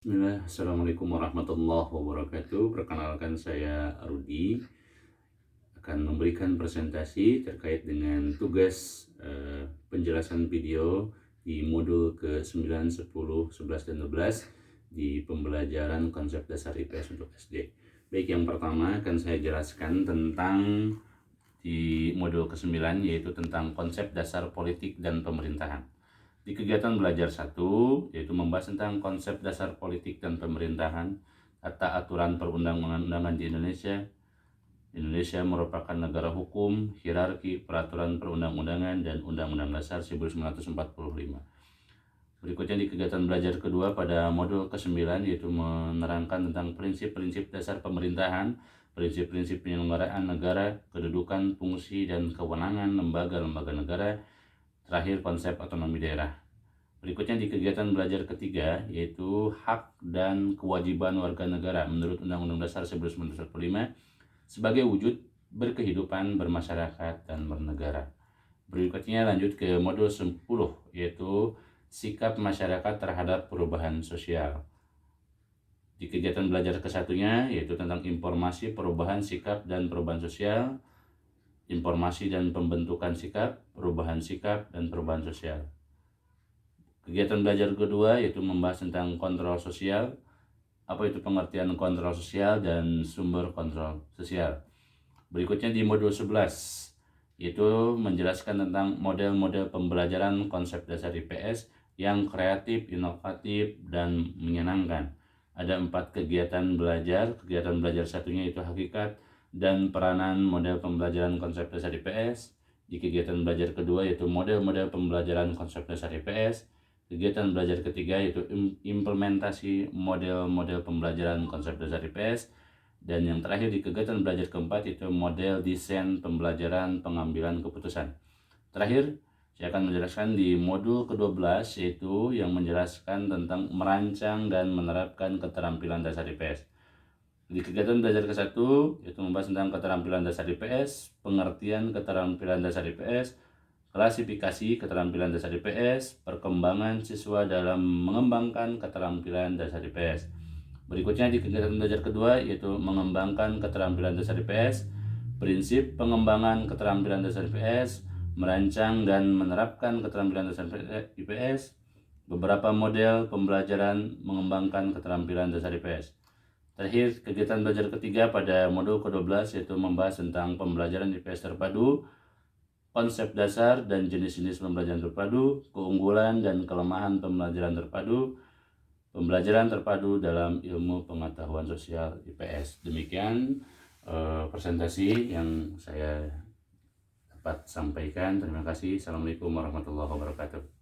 Bismillah, Assalamualaikum warahmatullahi wabarakatuh. Perkenalkan, saya Rudi akan memberikan presentasi terkait dengan tugas penjelasan video di modul ke-9, 10, 11, dan 12 di pembelajaran konsep dasar IPS untuk SD. Baik, yang pertama akan saya jelaskan tentang di modul ke-9, yaitu tentang konsep dasar politik dan pemerintahan. Di kegiatan belajar 1, yaitu membahas tentang konsep dasar politik dan pemerintahan, tata aturan perundang-undangan di Indonesia. Indonesia merupakan negara hukum, hierarki, peraturan perundang-undangan, dan Undang-Undang Dasar 1945. Berikutnya di kegiatan belajar kedua pada modul ke-9, yaitu menerangkan tentang prinsip-prinsip dasar pemerintahan, prinsip-prinsip penyelenggaraan negara, kedudukan, fungsi, dan kewenangan lembaga-lembaga negara, terakhir konsep otonomi daerah. Berikutnya di kegiatan belajar ketiga, yaitu hak dan kewajiban warga negara menurut Undang-Undang Dasar 1945 sebagai wujud berkehidupan, bermasyarakat, dan bernegara. Berikutnya lanjut ke modul 10, yaitu sikap masyarakat terhadap perubahan sosial. Di kegiatan belajar kesatunya, yaitu tentang informasi, perubahan sikap, dan perubahan sosial, informasi dan pembentukan sikap, perubahan sikap, dan perubahan sosial. Kegiatan belajar kedua yaitu membahas tentang kontrol sosial, apa itu pengertian kontrol sosial dan sumber kontrol sosial. Berikutnya di modul 11, yaitu menjelaskan tentang model-model pembelajaran konsep dasar IPS yang kreatif, inovatif, dan menyenangkan. Ada 4 kegiatan belajar. Kegiatan belajar satunya itu hakikat dan peranan model pembelajaran konsep dasar IPS. Di kegiatan belajar kedua yaitu model-model pembelajaran konsep dasar IPS. Kegiatan belajar ketiga yaitu implementasi model-model pembelajaran konsep dasar IPS. Dan yang terakhir di kegiatan belajar keempat itu model desain pembelajaran pengambilan keputusan. Terakhir, saya akan menjelaskan di modul ke-12, yaitu yang menjelaskan tentang merancang dan menerapkan keterampilan dasar IPS. Di kegiatan belajar ke-1, yaitu membahas tentang keterampilan dasar IPS, pengertian keterampilan dasar IPS, klasifikasi keterampilan dasar IPS, perkembangan siswa dalam mengembangkan keterampilan dasar IPS. Berikutnya di kegiatan belajar kedua, yaitu mengembangkan keterampilan dasar IPS, prinsip pengembangan keterampilan dasar IPS, merancang dan menerapkan keterampilan dasar IPS, beberapa model pembelajaran mengembangkan keterampilan dasar IPS. Terakhir, kegiatan belajar ketiga pada modul ke-12 yaitu membahas tentang pembelajaran IPS terpadu, konsep dasar dan jenis-jenis pembelajaran terpadu, keunggulan dan kelemahan pembelajaran terpadu dalam ilmu pengetahuan sosial IPS. Demikian presentasi yang saya dapat sampaikan. Terima kasih. Assalamualaikum warahmatullahi wabarakatuh.